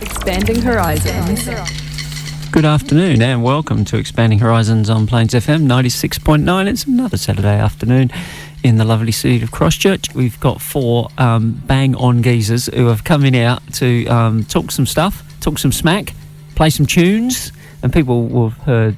Expanding Horizons. Good afternoon and welcome to Expanding Horizons on Plains FM 96.9. It's another Saturday afternoon in the lovely city of Christchurch. We've got four bang-on geezers who have come in out to talk some stuff, talk some smack, play some tunes, and people will have heard,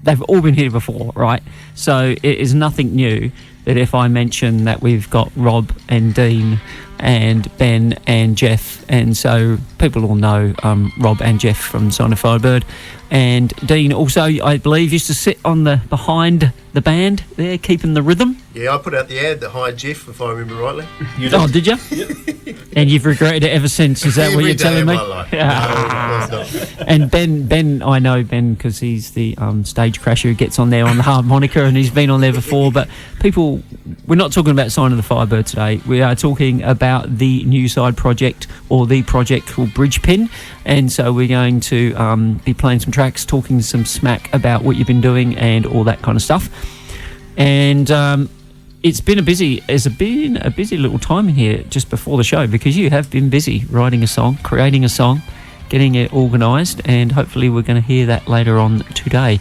they've all been here before, right? So it is nothing new that if I mention that we've got Rob and Dene and Ben and Geoff, and so people all know Rob and Geoff from Sign of Firebird, and Dene also, I believe, used to sit on the behind the band there, keeping the rhythm. Yeah, I put out the ad that hired Geoff, if I remember rightly. Oh, did you? Yep. And you've regretted it ever since, is that what you're telling me? No, of course not. And Ben, I know Ben because he's the stage crasher who gets on there on the harmonica, and he's been on there before. But people, we're not talking about Sign of the Firebird today. We are talking about the new side project, or the project called Bridgepin. And so we're going to be playing some tracks, talking some smack about what you've been doing and all that kind of stuff. And it's been a busy little time in here just before the show, because you have been busy writing a song, creating a song, getting it organised, and hopefully we're going to hear that later on today.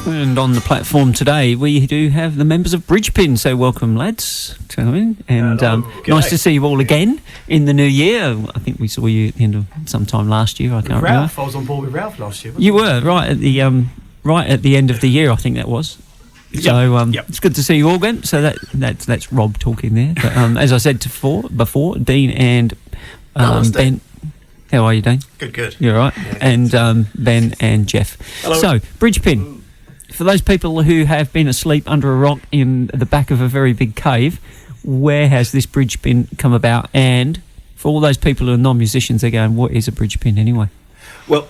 And on the platform today, we do have the members of Bridgepin. So welcome, lads, to come in. And nice to see you all again in the new year. I think we saw you at the end of sometime last year. I can't remember. Ralph, I was on board with Ralph last year. You were right at the end of the year. I think that was. So It's good to see you all again. So that's Rob talking there. But as I said before, Dene and Ben. How are you, Dene? Good. You're right. Yeah, and Ben and Geoff. Hello. So Bridgepin. For those people who have been asleep under a rock in the back of a very big cave, where has this Bridgepin come about? And for all those people who are non-musicians, they're going, what is a Bridgepin anyway? Well,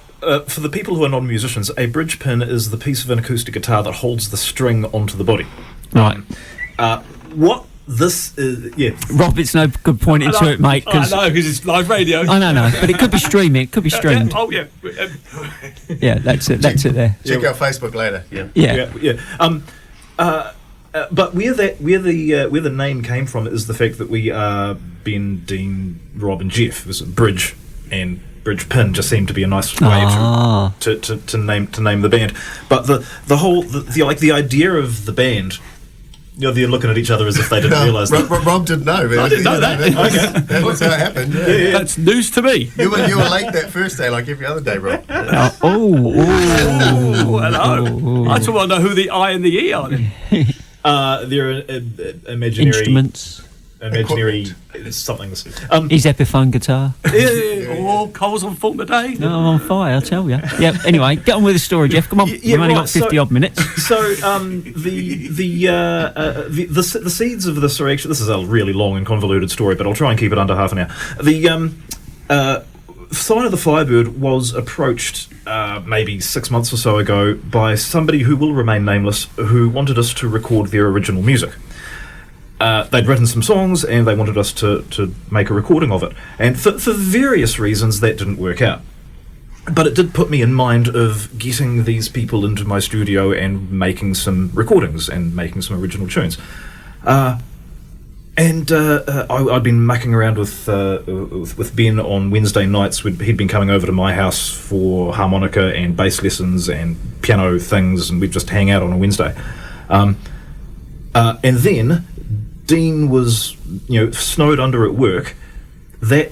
for the people who are non-musicians, a Bridgepin is the piece of an acoustic guitar that holds the string onto the body. Right. What this is, yeah. Rob, it's no good pointing to it, mate. I know, because it's live radio. I know, but it could be streaming. It could be streamed. Oh, yeah. Yeah, that's it. That's it there. Check out Facebook later. Yeah. But where the name came from is the fact that we are Ben, Dene, Rob, and Geoff. It was Bridge and Bridgepin just seemed to be a nice way to name the band. But the idea of the band. You know, they're looking at each other as if they didn't realise that. Rob didn't know. I didn't know that. Okay. That was how it happened. Yeah. That's news to me. You were late that first day, like every other day, Rob. Hello. I just want to know who the I and the E are. They're imaginary instruments. Imaginary something. His Epiphone guitar. Oh, Cole's on full today. No, I'm on fire, I'll tell you. Yeah. Anyway, get on with the story, Geoff. Come on, we've only got 50 odd minutes. So, the seeds of this are actually. This is a really long and convoluted story, but I'll try and keep it under half an hour. The Sign of the Firebird was approached maybe 6 months or so ago by somebody who will remain nameless, who wanted us to record their original music. They'd written some songs and they wanted us to make a recording of it. And for various reasons, that didn't work out. But it did put me in mind of getting these people into my studio and making some recordings and making some original tunes. I'd been mucking around with Ben on Wednesday nights. He'd been coming over to my house for harmonica and bass lessons and piano things, and we'd just hang out on a Wednesday. And then Dene was, snowed under at work. That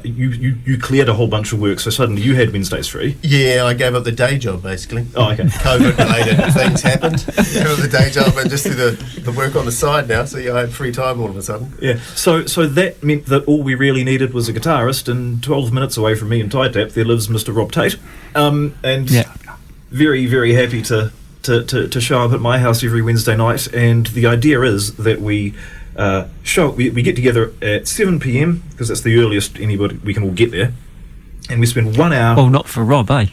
you cleared a whole bunch of work, so suddenly you had Wednesdays free. Yeah, I gave up the day job basically. Oh, okay. COVID-related things happened. Gave up the day job and just do the work on the side now. So I had free time all of a sudden. Yeah. So that meant that all we really needed was a guitarist, and 12 minutes away from me in Tate there lives Mr. Rob Tate, and very, very happy to show up at my house every Wednesday night. And the idea is that we get together at 7 p.m. because that's the earliest we can all get there, and we spend 1 hour. Well, not for Rob, eh?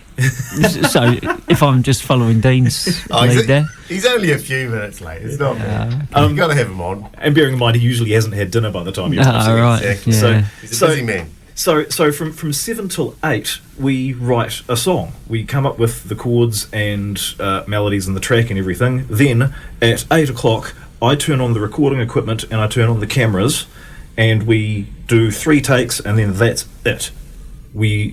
So if I'm just following Dean's lead there, he's only a few minutes late. It's not bad. You've got to have him on. And bearing in mind, he usually hasn't had dinner by the time he gets right. Exactly. Yeah. He's a busy man. So from 7 till 8, we write a song. We come up with the chords and melodies and the track and everything. Then at 8 o'clock, I turn on the recording equipment and I turn on the cameras, and we do 3 takes, and then that's it. We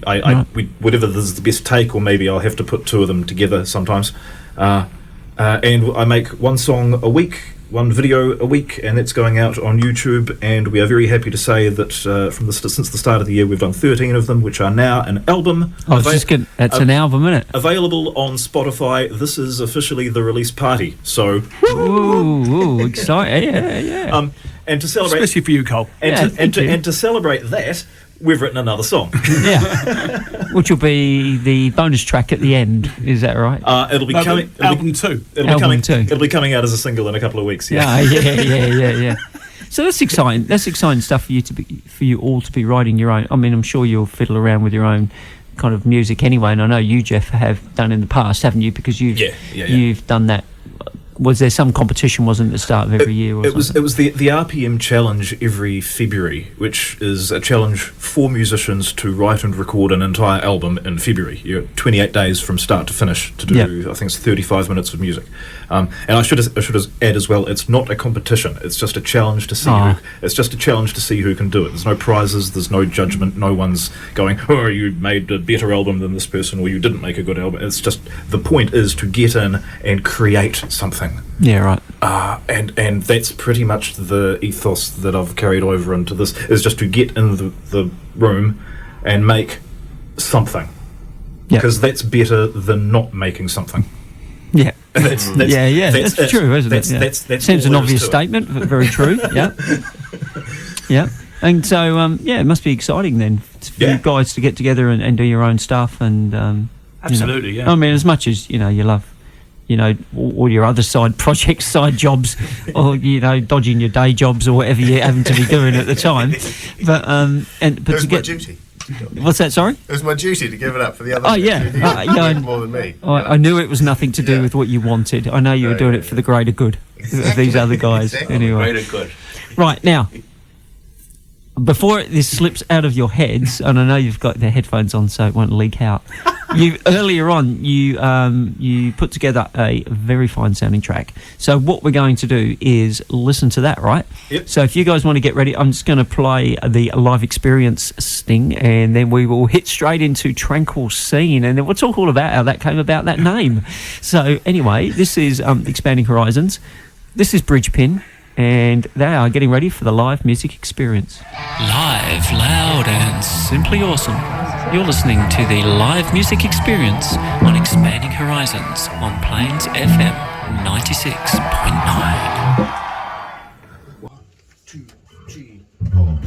whatever is the best take, or maybe I'll have to put 2 of them together sometimes. And I make 1 song a week, 1 video a week, and that's going out on YouTube. And we are very happy to say that since the start of the year, we've done 13 of them, which are now an album. That's an album, isn't it? Available on Spotify. This is officially the release party. So, ooh, exciting! Yeah. And to celebrate, especially for you, Cole, and to celebrate that, we've written another song. Yeah, which will be the bonus track at the end. Is that right? It'll be coming. Album 2. It'll be coming out as a single in a couple of weeks. Yeah. So that's exciting. That's exciting stuff for you all to be writing your own. I mean, I'm sure you'll fiddle around with your own kind of music anyway, and I know you, Geoff, have done in the past, haven't you? Because you've done that. Was there some competition, wasn't it, at the start of every year? It was the RPM challenge every February, which is a challenge for musicians to write and record an entire album in February. You're 28 days from start to finish to do, I think it's 35 minutes of music. And I should add as well, it's not a competition. It's just a challenge to see who can do it. There's no prizes. There's no judgment. No one's going, oh, you made a better album than this person, or you didn't make a good album. It's just, the point is to get in and create something. Yeah, right. And that's pretty much the ethos that I've carried over into this, is just to get in the room and make something. Because that's better than not making something. Yeah. That's true, isn't it? That seems an obvious statement, but very true. Yeah. Yeah. And so, it must be exciting then for you guys to get together and do your own stuff. And absolutely, I mean, as much as, you love, all your other side projects, side jobs, or, dodging your day jobs or whatever you're having to be doing at the time. But, it was my duty. What's that, sorry? It was my duty to give it up for the others. Oh, yeah. More than me. I knew it was nothing to do with what you wanted. I know you were doing it for the greater good of these other guys. Anyway. Greater good. Right, now, before this slips out of your heads, and I know you've got the headphones on so it won't leak out, earlier on you put together a very fine sounding track. So what we're going to do is listen to that, right? Yep. So if you guys want to get ready, I'm just going to play the live experience sting, and then we will hit straight into Tranquil Scene, and then we'll talk all about how that came about, that name. So anyway, this is Expanding Horizons. This is Bridgepin, and they are getting ready for the live music experience. Live, loud and simply awesome. You're listening to the live music experience on Expanding Horizons on Plains FM 96.9. 1, 2, 3, 4.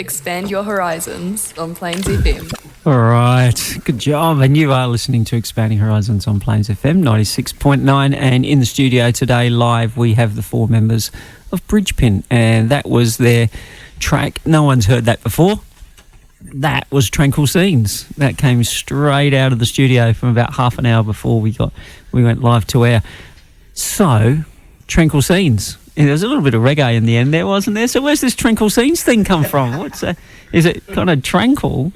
expand your horizons on Plains FM. All right, good job. And you are listening to Expanding Horizons on Plains FM 96.9. And in the studio today, live, we have the 4 members of Bridgepin. And that was their track. No one's heard that before. That was Tranquil Scenes. That came straight out of the studio from about half an hour before we went live to air. So, Tranquil Scenes. And there was a little bit of reggae in the end there, wasn't there? So where's this Tranquil Scenes thing come from? What's that? Is it kind of tranquil?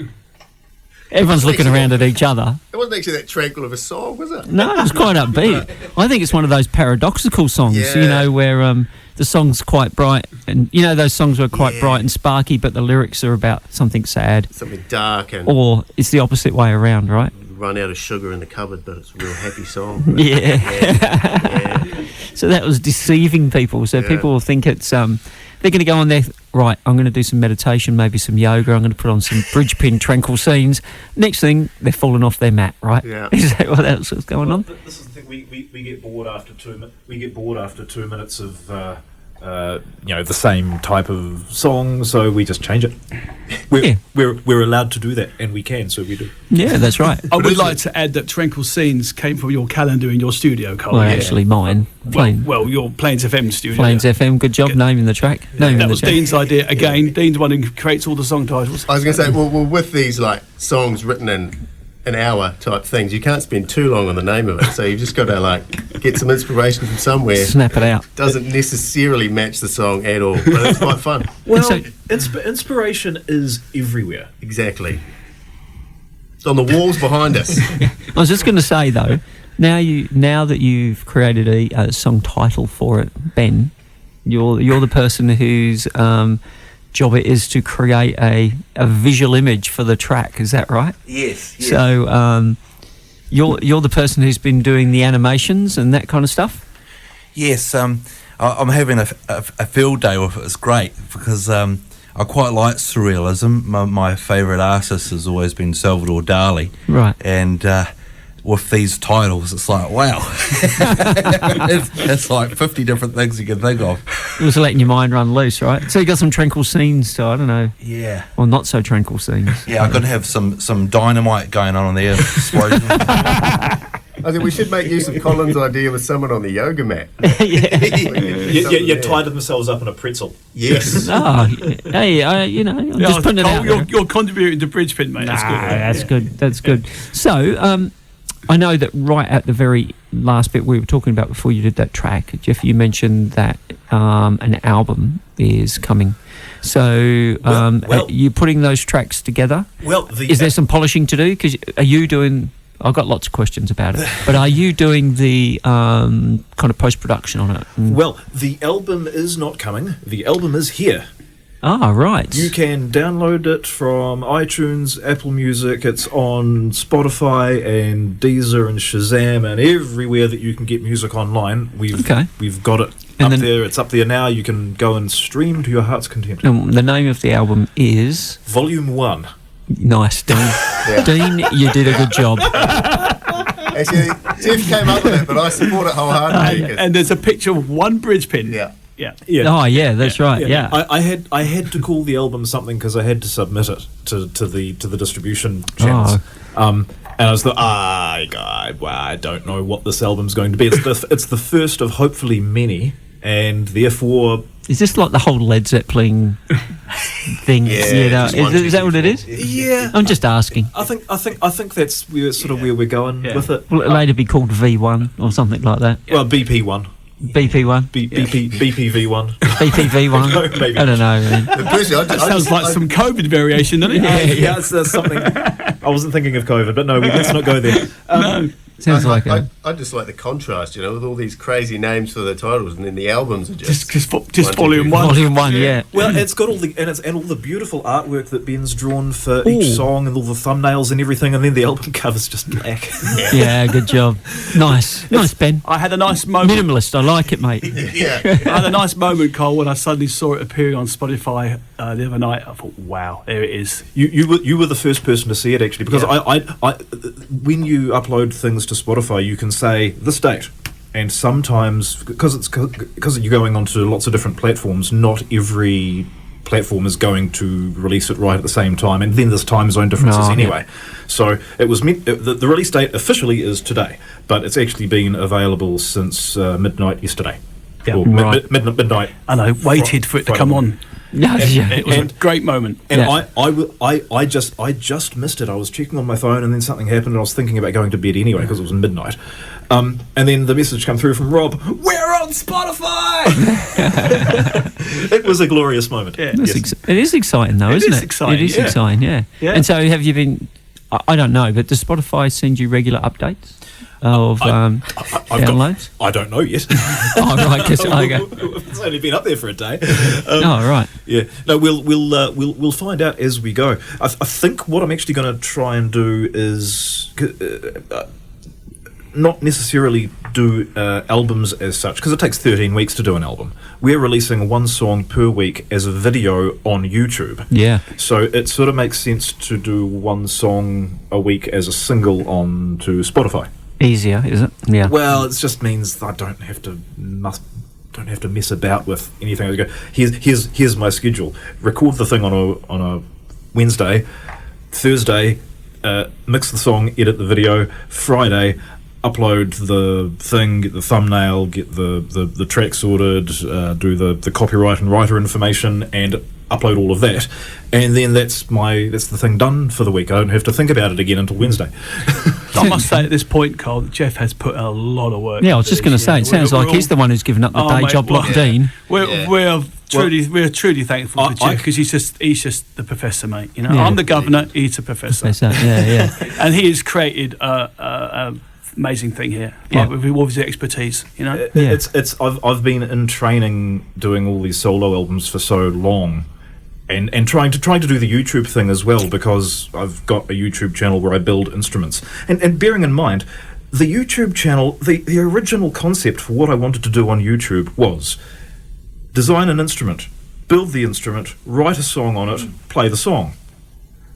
Everyone's looking around at each other. It wasn't actually that tranquil of a song, was it? No, it was quite upbeat. I think it's one of those paradoxical songs, where the song's quite bright. And, those songs were quite bright and sparky, but the lyrics are about something sad. Something dark. Or it's the opposite way around, right? Run out of sugar in the cupboard, but it's a real happy song. Yeah. So that was deceiving people. So people will think it's they're going to go on there. Right, I'm going to do some meditation, maybe some yoga. I'm going to put on some Bridgepin Tranquil Scenes. Next thing, they're falling off their mat. Right? Yeah. Is that what else is going on? This is the thing. We get bored after 2 We get bored after 2 minutes of the same type of song, so we just change it. We're allowed to do that, and we can, so we do. Yeah, that's right. I would like to add that Tranquil Scenes came from your calendar in your studio, Cole. Well, actually, mine. Well, your Plains FM studio. Plains FM, good job naming the track. That was Dene's idea. Again, Dene's the one who creates all the song titles. I was going to say, well, with these songs written in an hour type things, you can't spend too long on the name of it, so you've just got to get some inspiration from somewhere. Snap it out. Doesn't necessarily match the song at all, but it's quite fun. Well, inspiration is everywhere. Exactly. It's on the walls behind us. I was just going to say though, now that you've created a song title for it, Ben, you're the person whose job it is to create a visual image for the track. Is that right? Yes. So you're the person who's been doing the animations and that kind of stuff? Yes. I'm having a field day with it. It's great because I quite like surrealism. My favourite artist has always been Salvador Dali. Right. And with these titles, it's like, wow. it's like 50 different things you can think of. It was letting your mind run loose, right? So you got some tranquil scenes, so I don't know. Yeah. Or not so tranquil scenes. Yeah, I'm going to have some dynamite going on there. Explosion. I think we should make use of Colin's idea with someone on the yoga mat. You tied themselves up in a pretzel. Yes. Oh, hey, I'm just putting it out there. You're contributing to Bridgepin, mate. That's good. That's good. So, I know that right at the very last bit we were talking about before you did that track, Geoff, you mentioned that an album is coming. So, are you putting those tracks together? Well, is there some polishing to do? Because are you doing... I've got lots of questions about it, but are you doing the kind of post-production on it? Well, the album is not coming. The album is here. Ah, right. You can download it from iTunes, Apple Music. It's on Spotify and Deezer and Shazam and everywhere that you can get music online. We've got it up there. It's up there now. You can go and stream to your heart's content. And the name of the album is? Volume 1. Nice, Dene. Dene, you did a good job. Actually, Geoff came up with it, but I support it wholeheartedly. And there's a picture of one Bridgepin. Yeah. Oh, yeah, that's right. Yeah. I had to call the album something because I had to submit it to the distribution channels. And I was like, I don't know what this album's going to be. It's the first of hopefully many, and therefore. Is this like the whole Led Zeppelin thing? Yeah. Is that what it is? Yeah. I'm just asking. I think that's where we're going with it. Will it later be called V1 or something like that? Well, BP1. BP1? BPV1. BPV1? Maybe. I don't know. Man. That sounds like some COVID variation, doesn't it? Yeah, that's something. I wasn't thinking of COVID, but no, let's not go there. No. Sounds like it. I just like the contrast, with all these crazy names for the titles, and then the albums are just volume 1. Volume 1, yeah. Well, it's got all the beautiful artwork that Ben's drawn for each song, and all the thumbnails and everything, and then the album cover's just black. Yeah, good job. Nice, Ben. I had a nice moment. Minimalist, I like it, mate. Yeah. I had a nice moment, Cole, when I suddenly saw it appearing on Spotify the other night. I thought, wow, there it is. You were the first person to see it, actually, because I when you upload things to Spotify, you can say this date, and sometimes because you're going onto lots of different platforms, not every platform is going to release it right at the same time, and then there's time zone differences anyway. So it was the release date officially is today, but it's actually been available since midnight yesterday. Yeah. Or midnight. And I waited for it to come on. Yeah, It was a great moment. And I just missed it. I was checking on my phone, and then something happened, and I was thinking about going to bed anyway because it was midnight. And then the message came through from Rob, "We're on Spotify!" It was a glorious moment. Yeah. It is exciting, though, isn't it? It is exciting, It is yeah. exciting, yeah. And so have you been... I don't know, but does Spotify send you regular updates of downloads? I don't know yet. Oh, right, 'cause It's only been up there for a day. Oh, right. Yeah, no, we'll find out as we go. I think what I'm actually going to try and do is not necessarily do albums as such, because it takes 13 weeks to do an album. We're releasing one song per week as a video on YouTube. Yeah. So it sort of makes sense to do one song a week as a single on to Spotify. Easier, is it? Yeah. Well, it just means I don't have to mess about with anything. I go, here's my schedule. Record the thing on a Wednesday, Thursday, mix the song, edit the video. Friday, upload the thing, get the thumbnail, get the track sorted, do the copyright and writer information, and upload all of that. And then that's the thing done for the week. I don't have to think about it again until Wednesday. I must say at this point, Carl, that Geoff has put a lot of work. Yeah, I was just going to say, it sounds like he's the one who's given up the day job like Dene. We're truly thankful for Geoff, because he's just the professor, mate. You know, Yeah. I'm the governor, he's the professor. Yeah. And he has created a amazing thing here, with all his expertise. You know, I've been in training doing all these solo albums for so long. And trying to do the YouTube thing as well, because I've got a YouTube channel where I build instruments. And bearing in mind, the YouTube channel, the original concept for what I wanted to do on YouTube was design an instrument, build the instrument, write a song on it, play the song.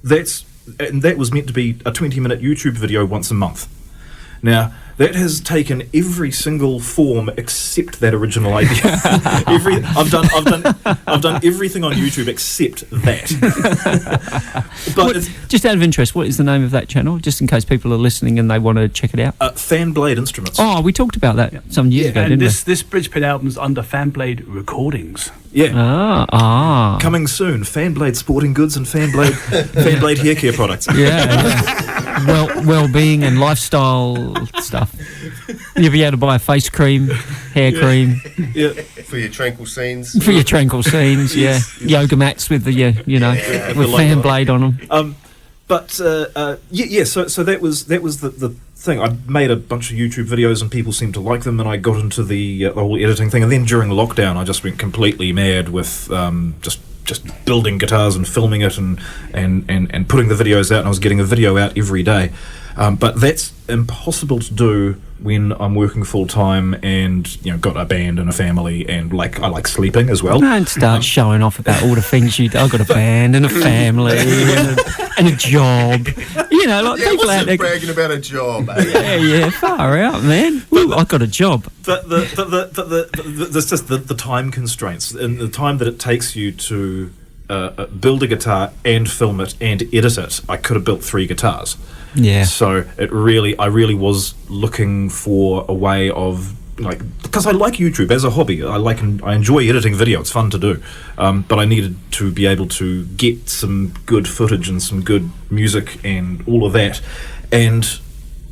That was meant to be a 20-minute YouTube video once a month. Now, that has taken every single form except that original idea. I've done everything on YouTube except that. But just out of interest, what is the name of that channel? Just in case people are listening and they want to check it out. Fanblade Instruments. Oh, we talked about that some years ago, and didn't we? this Bridgepit album's under Fanblade Recordings. Yeah. Coming soon. Fanblade Sporting Goods and Fanblade Hair Care products. Yeah. Well-being and lifestyle stuff. You'll be able to buy a face cream, hair cream. Yeah. For your tranquil scenes. For your tranquil scenes, Yes. Yoga mats with with Fanblade on them. So that was the thing. I made a bunch of YouTube videos and people seemed to like them, and I got into the whole editing thing. And then during lockdown, I just went completely mad with just building guitars and filming it and putting the videos out. And I was getting a video out every day. But that's impossible to do when I'm working full time and got a band and a family, and I like sleeping as well. Don't start showing off about all the things you do. I've got a band and a family and a job. People out there bragging about a job. Yeah, far out, man. Ooh, I've got a job. But there's just the time constraints and the time that it takes you to build a guitar and film it and edit it. I could have built 3 guitars. Yeah. So I really was looking for a way of because I like YouTube as a hobby. I enjoy editing video. It's fun to do. But I needed to be able to get some good footage and some good music and all of that. And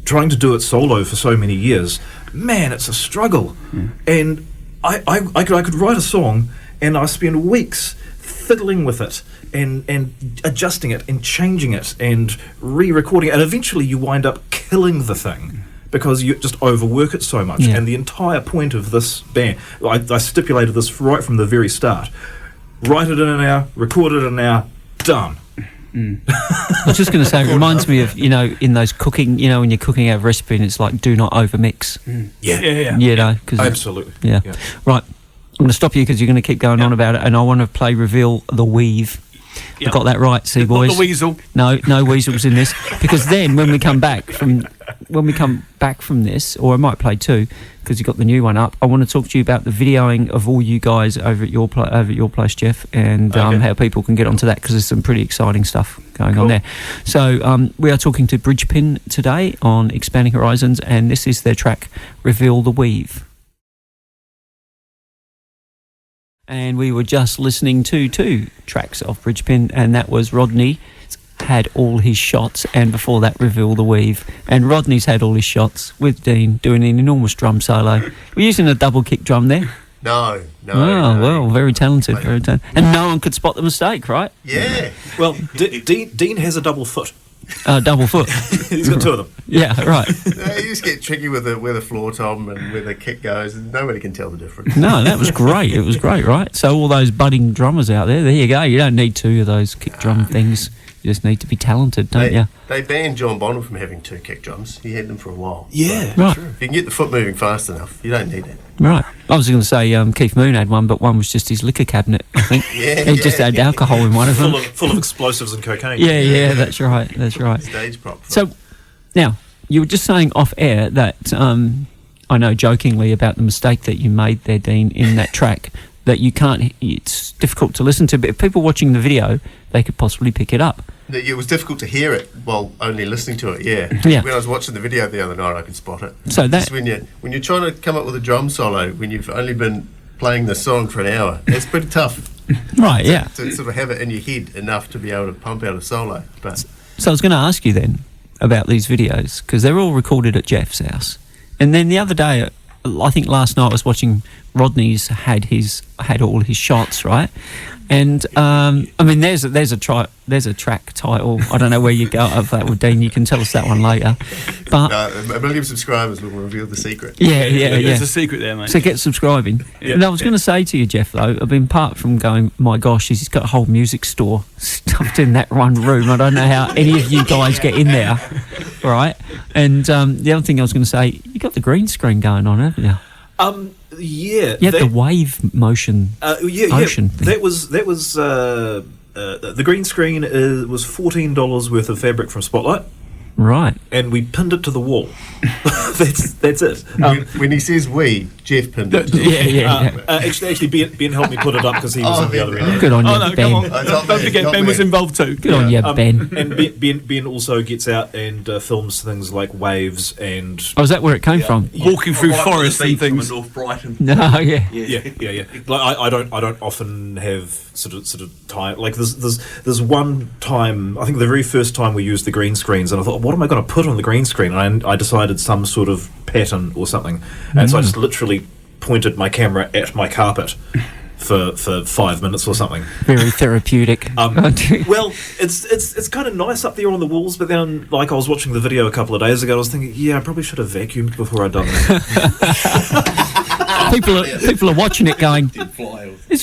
trying to do it solo for so many years, man, it's a struggle. Yeah. And I could write a song and I spend weeks fiddling with it and adjusting it and changing it and re-recording it, and eventually you wind up killing the thing because you just overwork it so much. And the entire point of this band, I stipulated this right from the very start: write it in an hour, record it in an hour, done. I was just going to say, it reminds me of, in those cooking, when you're cooking out a recipe and it's like, do not overmix. Yeah. Absolutely. Yeah. Right. I'm going to stop you because you're going to keep going on about it, and I want to play Reveal the Weave. I got that right, see, Not boys. the weasel. No weasels in this. Because then when we come back from this, or I might play two, because you got the new one up. I want to talk to you about the videoing of all you guys over at your place, Geoff, and how people can get onto that, because there's some pretty exciting stuff going on there. So we are talking to Bridgepin today on Expanding Horizons, and this is their track "Reveal the Weave." And we were just listening to two tracks of Bridgepin, and that was Rodney Had All His Shots, and before that Reveal the Weave. And Rodney's Had All His Shots with Dene doing an enormous drum solo. We're using a double kick drum there. No. Oh, well, very talented, very talented. And no one could spot the mistake, right? Yeah. Well, Dean has a double foot. Double foot. He's got two of them. Yeah, right. You just get tricky with where the floor tom and where the kick goes, and nobody can tell the difference. No, that was great. It was great, right? So all those budding drummers out there you go. You don't need two of those kick drum things. You just need to be talented, don't you? They banned John Bonham from having two kick drums. He had them for a while. Yeah, right. true. If you can get the foot moving fast enough, you don't need it. Right. I was going to say Keith Moon had one, but one was just his liquor cabinet, I think. He just had alcohol in one of them. Full of explosives and cocaine. Yeah, that's right. Stage prop. So, now, you were just saying off air that, I know jokingly about the mistake that you made there, Dene, in that track, that you can't, it's difficult to listen to, but if people watching the video, they could possibly pick it up. It was difficult to hear it while only listening to it, yeah. When I was watching the video the other night, I could spot it. So that... Just when you're trying to come up with a drum solo, when you've only been playing the song for an hour, it's pretty tough. Right, yeah. To sort of have it in your head enough to be able to pump out a solo. But So I was going to ask you then about these videos, because they're all recorded at Geoff's house. And then the other day, I think last night I was watching Rodney's had all his shots, right? And I mean, there's a track title. I don't know where you go of that with Dene. You can tell us that one later. But 1 million subscribers will reveal the secret. Yeah. There's a secret there, mate. So get subscribing. And I was going to say to you, Geoff, though, I've been apart from going, my gosh, he's got a whole music store stuffed in that one room. I don't know how any of you guys get in there, right? And the other thing I was going to say, you got the green screen going on, haven't you? Yeah. You had the wave motion. Motion thing. That was the green screen was $14 worth of fabric from Spotlight. Right. And we pinned it to the wall. That's it. When he says we, Geoff pinned it. Actually, Ben helped me put it up because he was on the other end. Good on you, Oh, no, Ben. come on. Don't forget, Ben was involved too. Good on you, Ben. And Ben also gets out and films things like waves and... Oh, is that where it came from? Walking through forests and things. North Brighton. No, yeah. Yeah. Like I don't often have sort of time. Like there's one time, I think the very first time we used the green screens, and I thought, what am I going to put on the green screen? And I decided some sort of pattern or something, and so I just literally pointed my camera at my carpet for 5 minutes or something. Very therapeutic. Well, it's kind of nice up there on the walls, but then, like, I was watching the video a couple of days ago, I was thinking, I probably should have vacuumed before I'd done that. People are watching it going,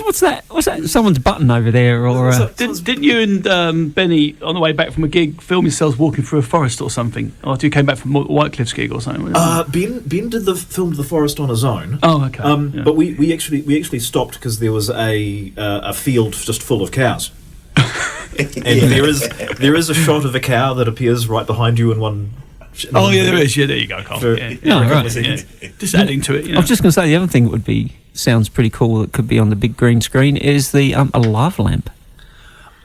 what's that? Someone's button over there, or Didn't you and Benny on the way back from a gig film yourselves walking through a forest or something? Or you came back from Whitecliffe's gig or something? Ben filmed the forest on his own. Oh, okay. But we actually stopped because there was a field just full of cows. And there is a shot of a cow that appears right behind you in one. Oh yeah, there is. Yeah, there you go, Carl. Just adding to it. I was just going to say the other thing that would sounds pretty cool that could be on the big green screen is the a lava lamp.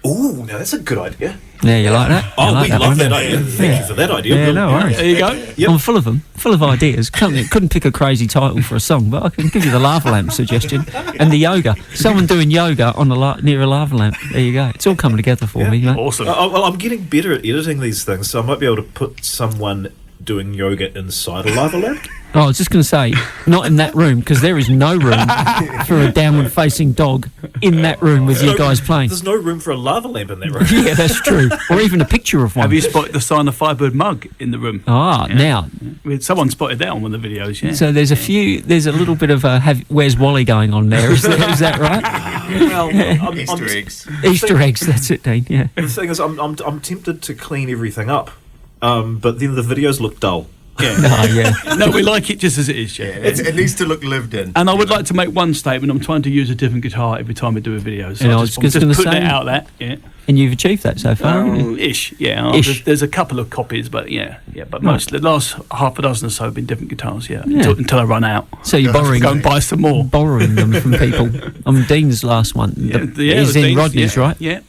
Oh, now that's a good idea. Yeah, you like that? Oh, like we that love one? that idea. Thank you for that idea. Yeah, no worries. There you go. Yep. I'm full of them, full of ideas. Couldn't pick a crazy title for a song, but I can give you the lava lamp suggestion and the yoga. Someone doing yoga on near a lava lamp. There you go. It's all coming together for me, mate. Awesome. Well, I'm getting better at editing these things, so I might be able to put someone doing yoga inside a lava lamp. Oh, I was just going to say, not in that room, because there is no room for a downward-facing dog in that room with you guys playing. There's no room for a lava lamp in that room. Yeah, that's true. Or even a picture of one. Have you spotted the sign of Firebird mug in the room? Now. Someone spotted that on one of the videos, yeah. So there's a little bit of where's Wally going on there, is that right? Well, Easter eggs. Easter eggs, that's it, Dene, yeah. The thing is, I'm tempted to clean everything up, but then the videos look dull. Yeah. No, we like it just as it is, Geoff. It needs to look lived in. And I would like to make one statement. I'm trying to use a different guitar every time we do a video. So And I'm just putting it out there. Yeah. And you've achieved that so far, haven't you? Ish, yeah. Ish. There's a couple of copies, but but most the last half a dozen or so have been different guitars, until I run out. So you're borrowing Go and buy some more. borrowing them from people. Dean's last one. He's in Rodney's, right? Yeah.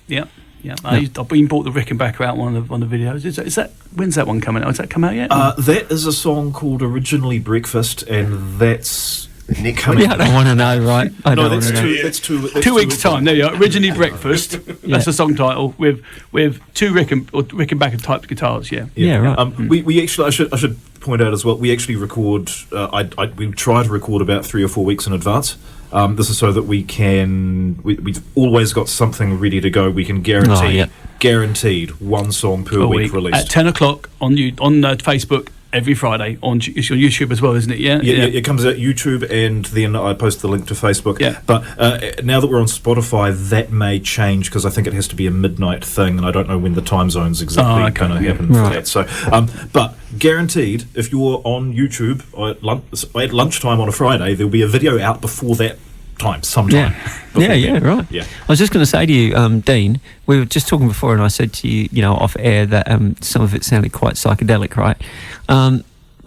I've been bought the Rickenbacker out on the videos. Is that when's that one coming out? Has that come out yet? That is a song called Originally Breakfast, and that's coming. Yeah, I don't want to know, right? That's 2 weeks' time. There you are. Originally Breakfast. That's the song title with two Rickenbacker type guitars. Yeah, right. We actually, I should point out as well, we actually record. We try to record about 3 or 4 weeks in advance. This is so that we can. We've always got something ready to go. We can guaranteed one song per week released at 10 o'clock on Facebook. Every Friday it's on YouTube as well, isn't it? Yeah. It comes out YouTube, and then I post the link to Facebook. Yeah. But now that we're on Spotify, that may change because I think it has to be a midnight thing, and I don't know when the time zone's exactly going to happen for that. So, but guaranteed, if you're on YouTube at lunchtime on a Friday, there'll be a video out before that time, sometime. Right. Yeah. I was just going to say to you, Dean, we were just talking before, and I said to you, off air that some of it sounded quite psychedelic, right?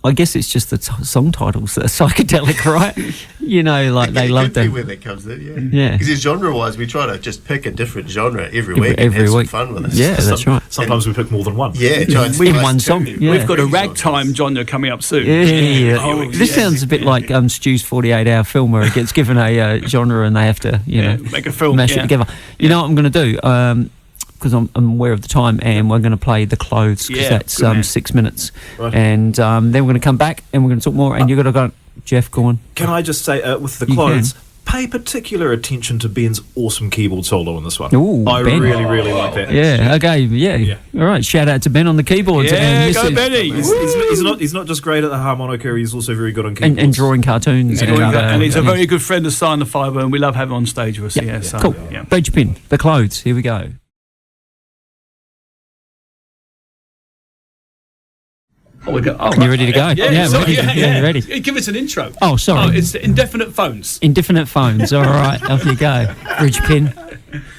I guess it's just the song titles that are psychedelic, right? They love them. Where that comes in, yeah. Because genre-wise, we try to just pick a different genre every week and every have week. some fun with it. Yeah, that's right. Sometimes we pick more than one. Yeah, in one song. Yeah. We've got a ragtime genre coming up soon. Yeah. This sounds a bit like Stu's 48-hour film where it gets given a genre and they have to, make a film, mash it together. You know what I'm going to do? Because I'm aware of the time, and we're going to play The Clothes, because that's 6 minutes. Right. And then we're going to come back, and we're going to talk more, and you've got to go, Geoff, go on. Can I just say, with The Clothes, pay particular attention to Ben's awesome keyboard solo in this one. Ooh, I Ben. really like that. Yeah, okay, All right, shout out to Ben on the keyboards. Yeah, go Benny. He's not just great at the harmonica, he's also very good on keyboards. And drawing cartoons. And he's a very good friend of Sign the Fibre, and we love having him on stage with us. So, cool. Bridge pin, The Clothes, here we go. Oh, we go. Oh, you ready to go? Yeah, ready. Give us an intro. Oh, sorry. Oh, it's Indefinite Phones. Indefinite Phones. All right, off you go. Bridge pin.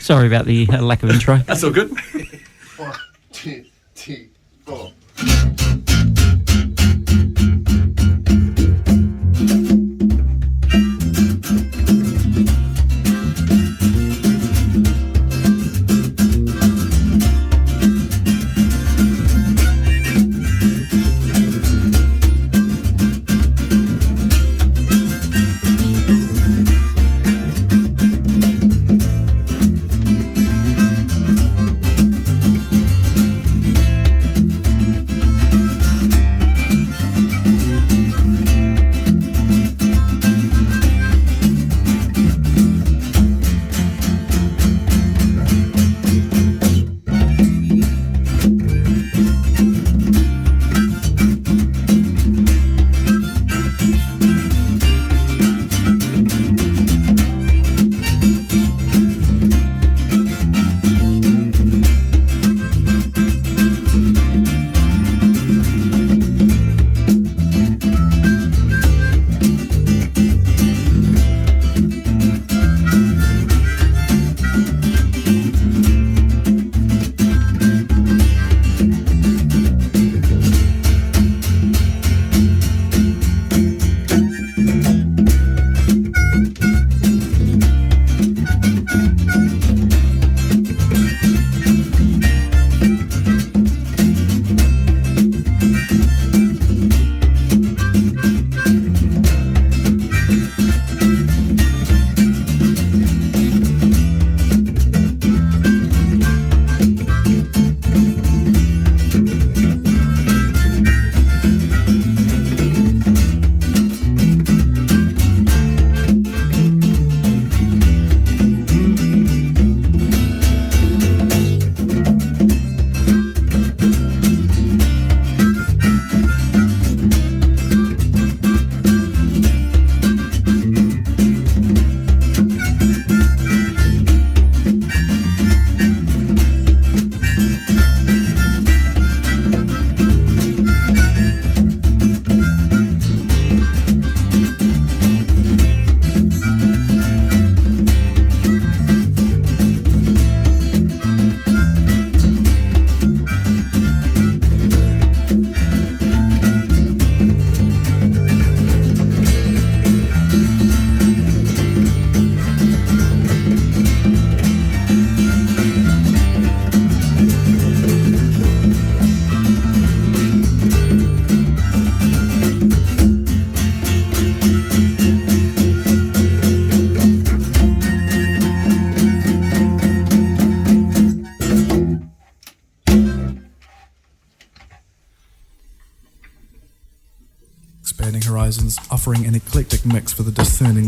Sorry about the lack of intro. That's all good. 1, 2, 3, 4.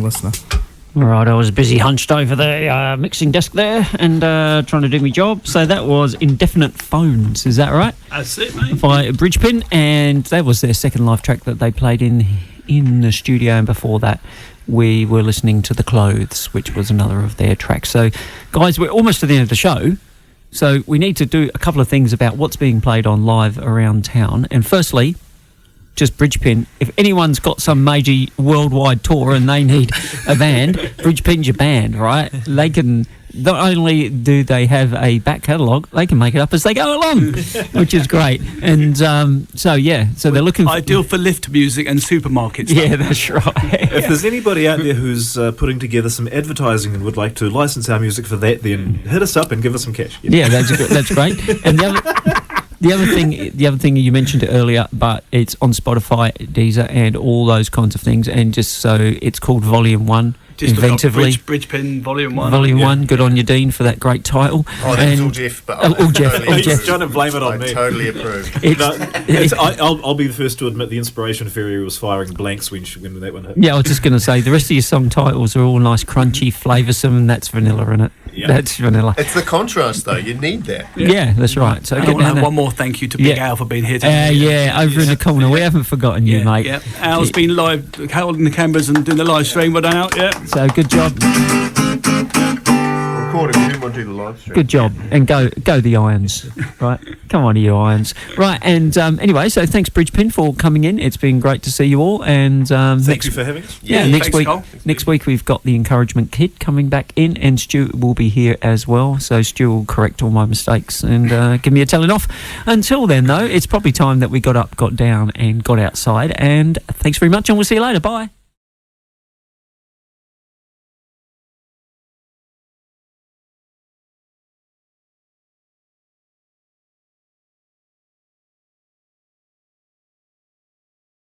long-standing listener. All right, I was busy hunched over the mixing desk there and trying to do my job. So that was Indefinite Phones, is that right? That's it, mate. By Bridgepin, and that was their second live track that they played in the studio, and before that we were listening to The Clothes, which was another of their tracks. So, guys, we're almost to the end of the show, so we need to do a couple of things about what's being played on live around town. And firstly, just Bridgepin, if anyone's got some major worldwide tour and they need a band, Bridgepin's your band, right? They can, not only do they have a back catalogue, they can make it up as they go along, which is great. And so they're looking for... Ideal for lift music and supermarkets. Yeah, that's right. If there's anybody out there who's putting together some advertising and would like to license our music for that, then hit us up and give us some cash. Yeah, that's great. And the other thing you mentioned it earlier, but it's on Spotify, Deezer, and all those kinds of things. And just so it's called Volume 1. Just inventively. Bridgepin Volume 1. Volume 1. Good on you, Dean, for that great title. Oh, that's all Geoff. But all Geoff. totally He's trying to blame it on me. I totally approve. I'll be the first to admit the Inspiration Theory was firing blanks when that one hit. Yeah, I was just going to say, the rest of your song titles are all nice, crunchy, flavoursome, and that's vanilla in it. Yeah. That's vanilla. It's the contrast, though. You need that. Yeah, that's right. So I get want to down have there. one more thank you to Big Al for being here today. Over in the corner. We haven't forgotten you, mate. Yeah. Al's been live, holding the cameras and doing the live stream. Well done, Al. Yeah. So good job. Recording. We didn't want to do the live stream. Good job. And go the Irons. Right. Come on, you Irons. Right. And anyway, so thanks, Bridgepin, for coming in. It's been great to see you all. And Thank you for having us. Yeah, next week we've got the Encouragement Kid coming back in, and Stu will be here as well. So Stu will correct all my mistakes and give me a telling off. Until then, though, it's probably time that we got up, got down, and got outside. And thanks very much, and we'll see you later. Bye.